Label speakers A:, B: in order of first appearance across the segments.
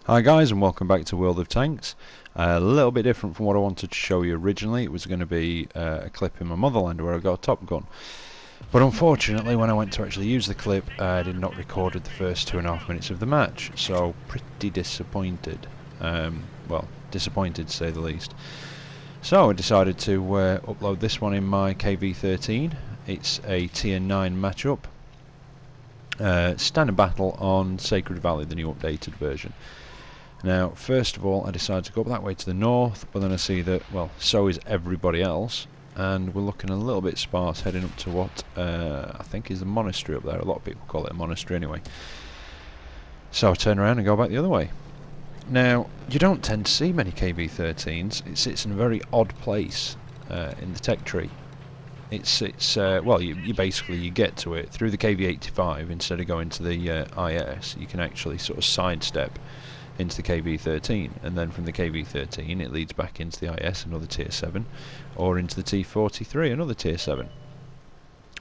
A: Hi guys, and welcome back to World of Tanks. A little bit different from what I wanted to show you originally. It was going to be a clip in my motherland where I got a Top Gun. But unfortunately, when I went to actually use the clip, I did not record the first 2.5 minutes of the match. So pretty disappointed. Well, disappointed to say the least. So I decided to upload this one in my KV-13. It's a tier 9 matchup. Standard battle on Sacred Valley, the new updated version. Now, first of all, I decided to go up that way to the north, but then I see that, well, so is everybody else, and we're looking a little bit sparse heading up to what I think is the monastery up there. A lot of people call it a monastery anyway. So I turn around and go back the other way. Now, you don't tend to see many KV-13s. It sits in a very odd place in the tech tree. Well, you basically get to it through the KV-85 instead of going to the IS. You can actually sort of sidestep into the KV-13, and then from the KV-13 it leads back into the IS, another tier 7, or into the T-43, another tier 7.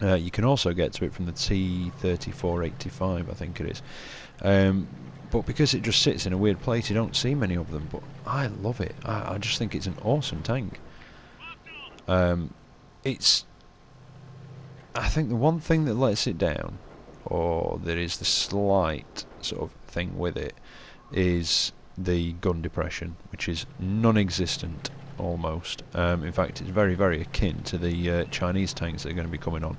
A: You can also get to it from the T-3485, I think it is. But because it just sits in a weird place, you don't see many of them, but I love it. I just think it's an awesome tank. I think the one thing that lets it down, or there is the slight sort of thing with it, is the gun depression, which is non-existent almost. In fact, it's very, very akin to the Chinese tanks that are going to be coming on.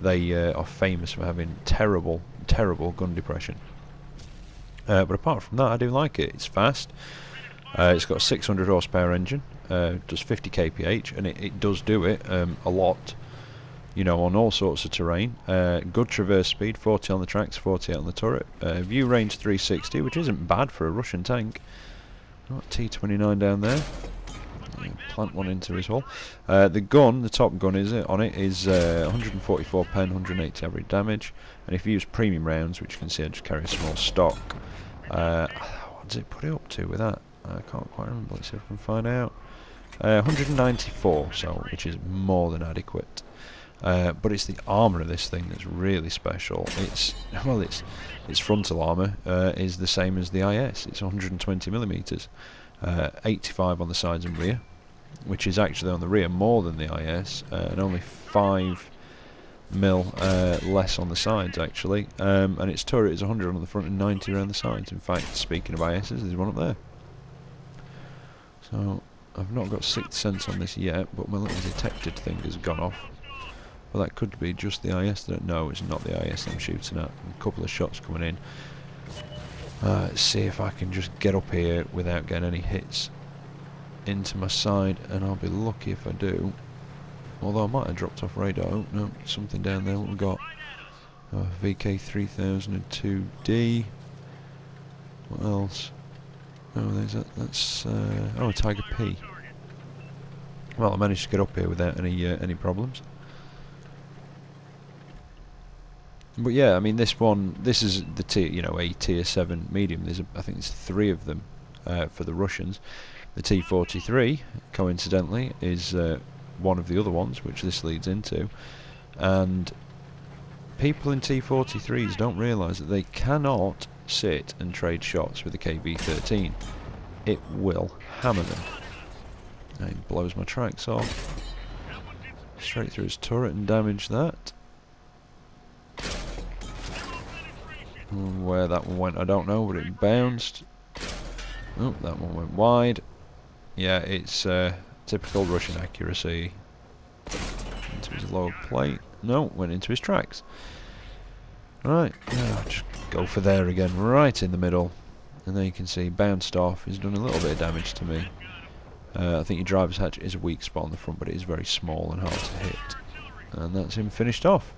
A: They are famous for having terrible, terrible gun depression. But apart from that, I do like it. It's fast. It's got a 600 horsepower engine, does 50 kph, and it does do it a lot. You know, on all sorts of terrain. Good traverse speed, 40 on the tracks, 48 on the turret. View range 360, which isn't bad for a Russian tank. Got T-29 down there. Plant one into his hull. The gun, the top gun on it is 144 pen, 180 average damage. And if you use premium rounds, which you can see I just carry a small stock. What does it put it up to with that? I can't quite remember. Let's see if I can find out. 194, so which is more than adequate. But it's the armour of this thing that's really special. Its frontal armour is the same as the IS. It's 120mm, 85 on the sides and rear, which is actually on the rear more than the IS, and only 5mm less on the sides actually. And its turret is 100 on the front and 90 around the sides. In fact, speaking of ISs, there's one up there. So I've not got 6th sense on this yet, but my little detected thing has gone off. Well, that could be just the IS. No, it's not the IS I'm shooting at. A couple of shots coming in. Let's see if I can just get up here without getting any hits into my side, and I'll be lucky if I do. Although I might have dropped off radar. Oh, no, something down there. What we got? VK3002D. What else? Oh, there's that. That's a Tiger P. Well, I managed to get up here without any problems. But yeah, I mean, this is the tier, a tier 7 medium. I think there's 3 of them for the Russians. The T-43, coincidentally, is one of the other ones, which this leads into. And people in T-43s don't realise that they cannot sit and trade shots with the KV-13. It will hammer them. And it blows my tracks off. Straight through his turret and damage that. Where that one went I don't know, but it bounced. Oh, that one went wide. Yeah, it's typical Russian accuracy. Into his lower plate. No, went into his tracks. Right, yeah, just go for there again, right in the middle. And there you can see, bounced off. He's done a little bit of damage to me. I think your driver's hatch is a weak spot on the front, but it is very small and hard to hit. And that's him finished off.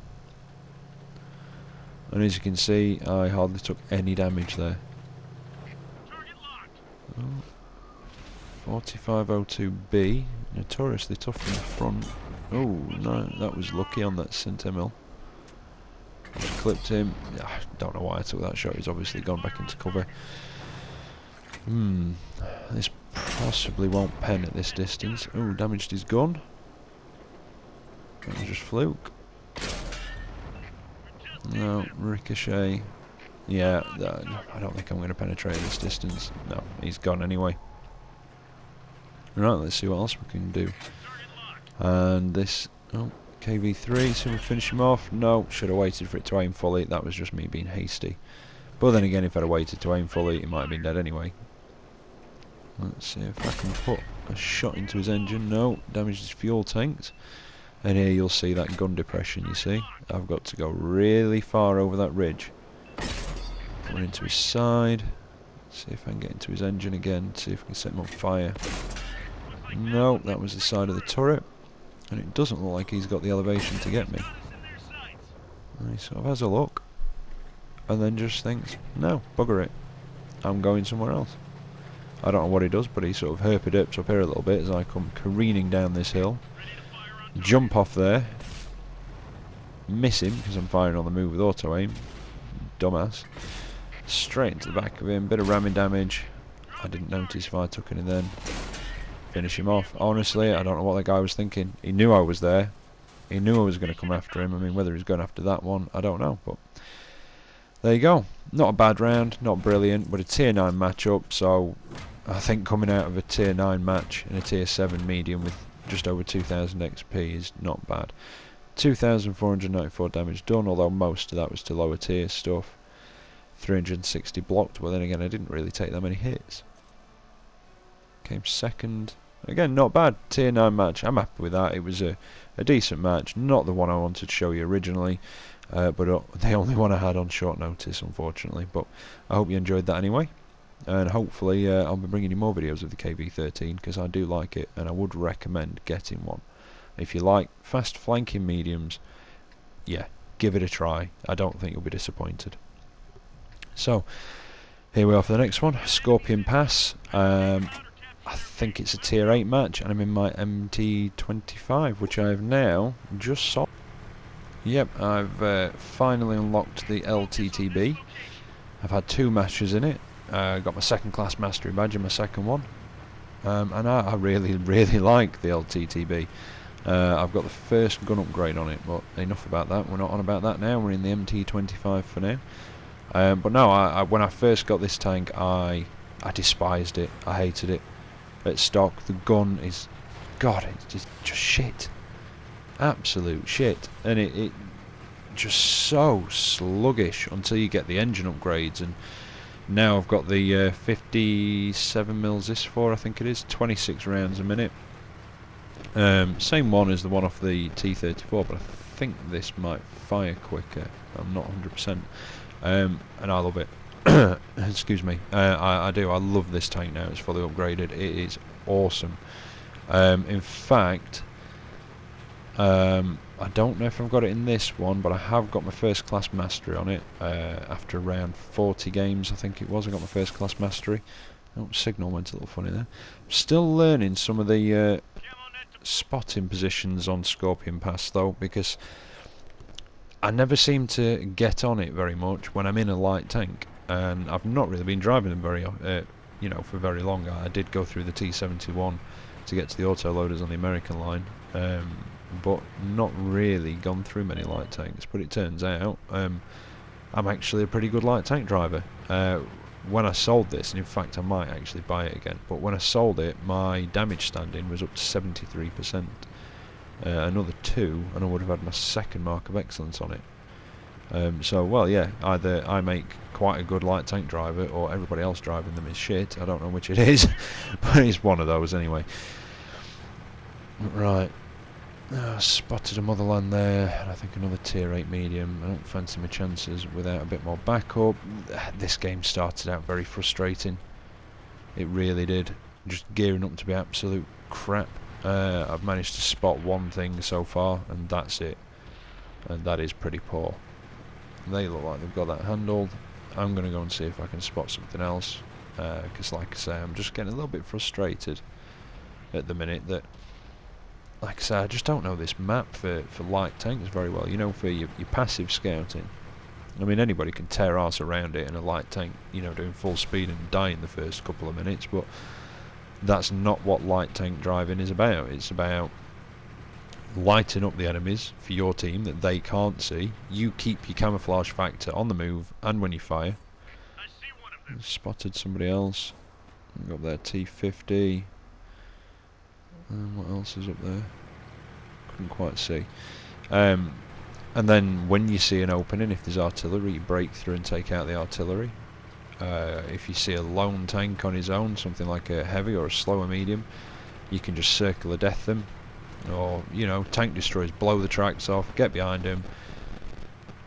A: And as you can see, I hardly took any damage there. Oh, 4502B, notoriously tough from the front. Oh no, that was lucky on that Centemil. Just clipped him. I don't know why I took that shot. He's obviously gone back into cover. This possibly won't pen at this distance. Oh, damaged his gun. That was just fluke. No, ricochet. Yeah, I don't think I'm going to penetrate this distance. No, he's gone anyway. Right, let's see what else we can do. And this, oh, KV3, so we finish him off. No, should have waited for it to aim fully. That was just me being hasty. But then again, if I'd have waited to aim fully, he might have been dead anyway. Let's see if I can put a shot into his engine. No, damaged his fuel tanks. And here you'll see that gun depression, you see. I've got to go really far over that ridge. Run into his side. See if I can get into his engine again. See if we can set him on fire. No, that was the side of the turret. And it doesn't look like he's got the elevation to get me. And he sort of has a look. And then just thinks, no, bugger it. I'm going somewhere else. I don't know what he does, but he sort of herpidips up here a little bit as I come careening down this hill. Jump off there. Miss him because I'm firing on the move with auto aim. Dumbass. Straight into the back of him. Bit of ramming damage. I didn't notice if I took any then. Finish him off. Honestly, I don't know what that guy was thinking. He knew I was there. He knew I was going to come after him. I mean, whether he's going after that one, I don't know. But there you go. Not a bad round. Not brilliant, but a tier 9 matchup. So I think coming out of a tier 9 match in a tier 7 medium with just over 2,000 XP is not bad. 2,494 damage done, although most of that was to lower tier stuff. 360 blocked, but then again I didn't really take that many hits. Came second. Again, not bad. Tier 9 match. I'm happy with that. It was a decent match. Not the one I wanted to show you originally, but the only one I had on short notice, unfortunately. But I hope you enjoyed that anyway. And hopefully I'll be bringing you more videos of the KV-13 because I do like it and I would recommend getting one. If you like fast flanking mediums, yeah, give it a try. I don't think you'll be disappointed. So, here we are for the next one. Scorpion Pass. I think it's a tier 8 match and I'm in my MT25, which I've now just sold. Yep, I've finally unlocked the LTTB. I've had 2 matches in it. Got my second class mastery badge in my second one. And I really like the LTTB. I've got the first gun upgrade on it, but enough about that. We're not on about that now. We're in the MT25 for now. But no, when I first got this tank, I despised it. I hated it. At stock, the gun is, God, it's just shit. Absolute shit. And it just so sluggish until you get the engine upgrades. And now I've got the 57mm ZIS-4, I think it is, 26 rounds a minute. Same one as the one off the T-34, but I think this might fire quicker. I'm not 100%. And I love it. Excuse me. I do. I love this tank now. It's fully upgraded. It is awesome. In fact, I don't know if I've got it in this one, but I have got my first class mastery on it. After around 40 games, I think it was, I got my first class mastery. Oh, signal went a little funny there. Still learning some of the spotting positions on Scorpion Pass though, because I never seem to get on it very much when I'm in a light tank, and I've not really been driving them very, for very long. I did go through the T71 to get to the autoloaders on the American line, but not really gone through many light tanks. But it turns out I'm actually a pretty good light tank driver. When I sold this, and in fact I might actually buy it again, but when I sold it, my damage standing was up to 73%. Another 2 and I would have had my second mark of excellence on it. So, well, yeah, either I make quite a good light tank driver or everybody else driving them is shit. I don't know which it is, but it's one of those anyway. Right, spotted a motherland there, and I think another tier 8 medium. I don't fancy my chances without a bit more backup. This game started out very frustrating. It really did. Just gearing up to be absolute crap. I've managed to spot one thing so far, and that's it. And that is pretty poor. They look like they've got that handled. I'm going to go and see if I can spot something else. Because like I say, I'm just getting a little bit frustrated at the minute that, like I say, I just don't know this map for light tanks very well. You know, for your passive scouting. I mean, anybody can tear arse around it in a light tank, you know, doing full speed and die in the first couple of minutes, but that's not what light tank driving is about. It's about lighten up the enemies for your team that they can't see. You keep your camouflage factor on the move and when you fire. Spotted somebody else. Got their T50. And what else is up there? Couldn't quite see. And then when you see an opening, if there's artillery, you break through and take out the artillery. If you see a lone tank on his own, something like a heavy or a slower medium, you can just circle or death them. Or, you know, tank destroyers, blow the tracks off, get behind him,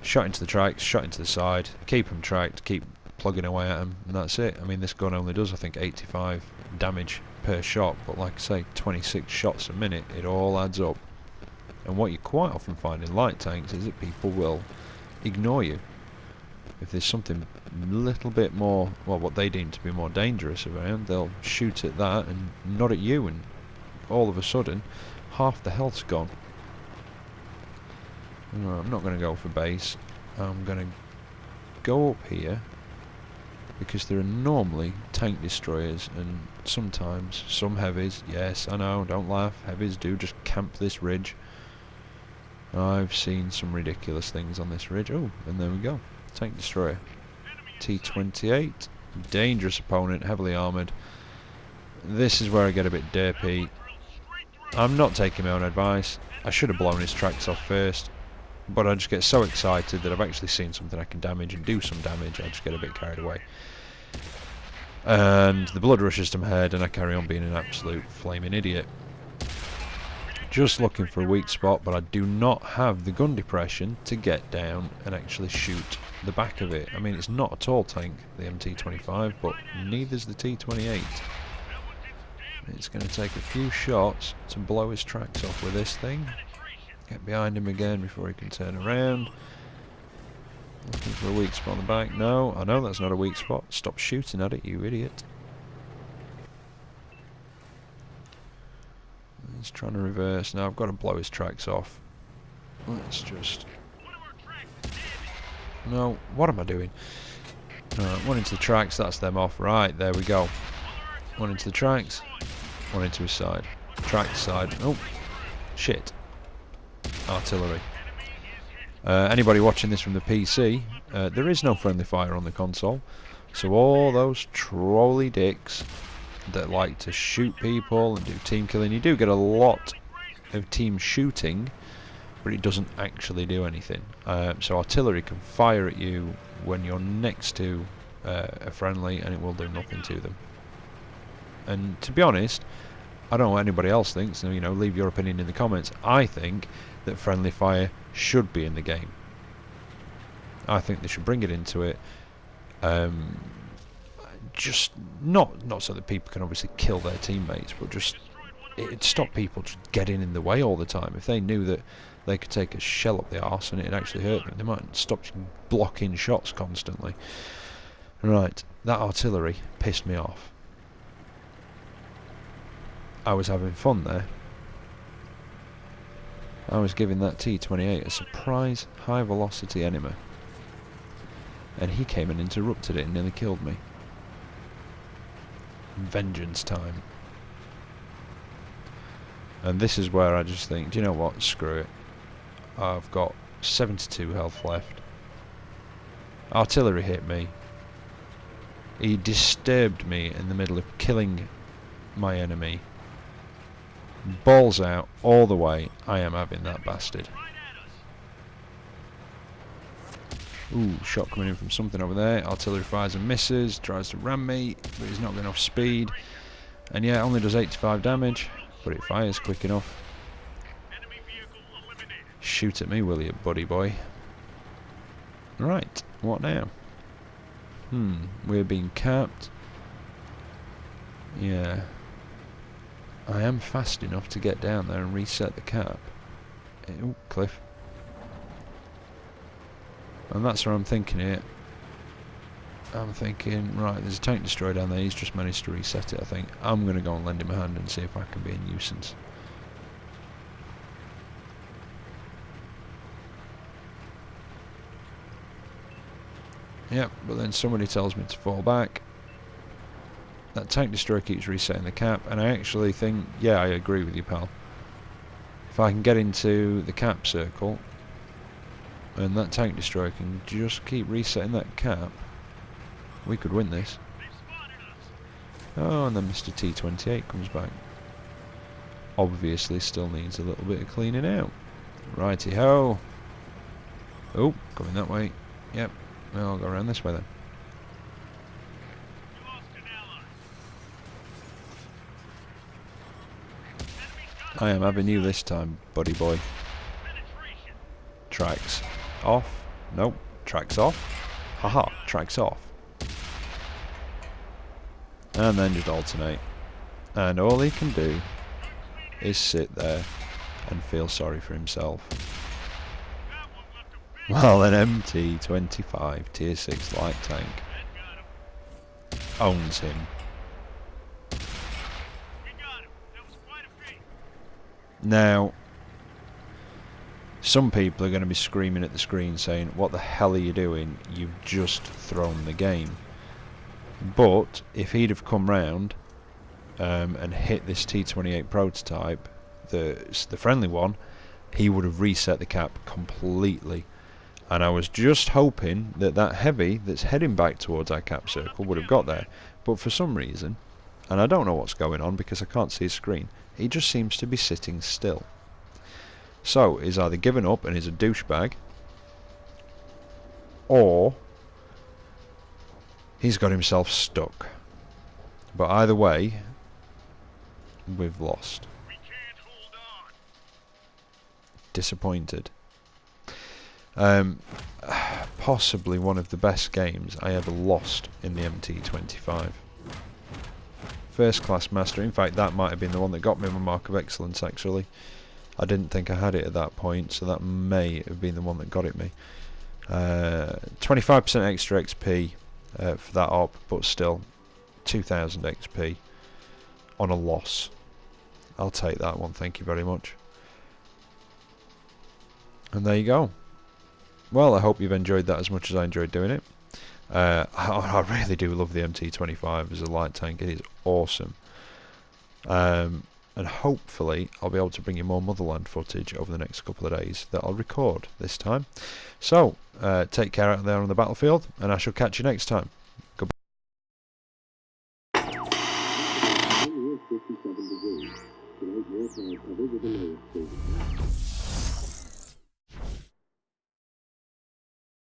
A: shot into the tracks, shot into the side, keep them tracked, keep plugging away at them, and that's it. I mean, this gun only does, I think, 85 damage per shot, but like I say, 26 shots a minute, it all adds up. And what you quite often find in light tanks is that people will ignore you. If there's something a little bit more, well, what they deem to be more dangerous around, they'll shoot at that and not at you, and all of a sudden, half the health's gone. I'm not going to go for base. I'm going to go up here, because there are normally tank destroyers and sometimes some heavies. Yes, I know, don't laugh, heavies do just camp this ridge. I've seen some ridiculous things on this ridge. Oh, and there we go, tank destroyer. T-28, dangerous opponent, heavily armoured. This is where I get a bit derpy. I'm not taking my own advice. I should have blown his tracks off first, but I just get so excited that I've actually seen something I can damage and do some damage. I just get a bit carried away. And the blood rushes to my head and I carry on being an absolute flaming idiot. Just looking for a weak spot, but I do not have the gun depression to get down and actually shoot the back of it. I mean, it's not a tall tank, the MT-25, but neither's the T-28. It's going to take a few shots to blow his tracks off with this thing. Get behind him again before he can turn around. Looking for a weak spot on the back. No, I know that's not a weak spot. Stop shooting at it, you idiot. He's trying to reverse. Now I've got to blow his tracks off. Let's just... No, what am I doing? One into the tracks, that's them off. Right, there we go. One into the tracks, one into his side. Tracks side. Oh, shit. Artillery. Anybody watching this from the PC, there is no friendly fire on the console, so all those trolly dicks that like to shoot people and do team killing, you do get a lot of team shooting, but it doesn't actually do anything. So artillery can fire at you when you're next to a friendly and it will do nothing to them. And to be honest, I don't know what anybody else thinks, so, you know, leave your opinion in the comments. I think that friendly fire should be in the game. I think they should bring it into it. Just not so that people can obviously kill their teammates, but just it'd stop people just getting in the way all the time. If they knew that they could take a shell up the arse and it'd actually hurt them, they might stop blocking shots constantly. Right, that artillery pissed me off. I was having fun there. I was giving that T-28 a surprise high velocity enemy, and he came and interrupted it and nearly killed me. Vengeance time. And this is where I just think, do you know what, screw it. I've got 72 health left. Artillery hit me. He disturbed me in the middle of killing my enemy. Balls out all the way. I am having that bastard. Ooh, shot coming in from something over there. Artillery fires and misses. Tries to ram me, but he's not got enough speed. And yeah, it only does 85 damage, but it fires quick enough. Shoot at me, will you, buddy boy? Right, what now? We're being capped. Yeah. I am fast enough to get down there and reset the cap. Oh, cliff. And that's where I'm thinking here. I'm thinking, right, there's a tank destroyer down there, he's just managed to reset it, I think. I'm going to go and lend him a hand and see if I can be a nuisance. Yep, but then somebody tells me to fall back. That tank destroyer keeps resetting the cap, and I actually think, yeah, I agree with you, pal. If if I can get into the cap circle, and that tank destroyer can just keep resetting that cap, we could win this. Oh, and then Mr. T-28 comes back. Obviously still needs a little bit of cleaning out. Righty-ho! Oh, going that way. Yep, I'll go around this way then. I am having you this time, buddy boy. Tracks off. Nope, tracks off. Haha, tracks off. And then just alternate. And all he can do is sit there and feel sorry for himself. While an MT-25 Tier 6 light tank owns him. Now, some people are going to be screaming at the screen saying, what the hell are you doing? You've just thrown the game. But if he'd have come round and hit this T-28 prototype, the friendly one, he would have reset the cap completely. And I was just hoping that that heavy that's heading back towards our cap circle would have got there. But for some reason, and I don't know what's going on because I can't see his screen, he just seems to be sitting still. So he's either given up and is a douchebag, or he's got himself stuck. But either way, we've lost. Disappointed. Possibly one of the best games I ever lost in the MT-25. First class master. In fact, that might have been the one that got me my mark of excellence, actually. I didn't think I had it at that point, so that may have been the one that got it me. 25% extra XP for that op, but still 2000 XP on a loss. I'll take that one, thank you very much. And there you go. Well, I hope you've enjoyed that as much as I enjoyed doing it. I really do love the MT-25 as a light tank. It is awesome. And hopefully I'll be able to bring you more Motherland footage over the next couple of days that I'll record this time. So, take care out there on the battlefield, and I shall catch you next time. Goodbye.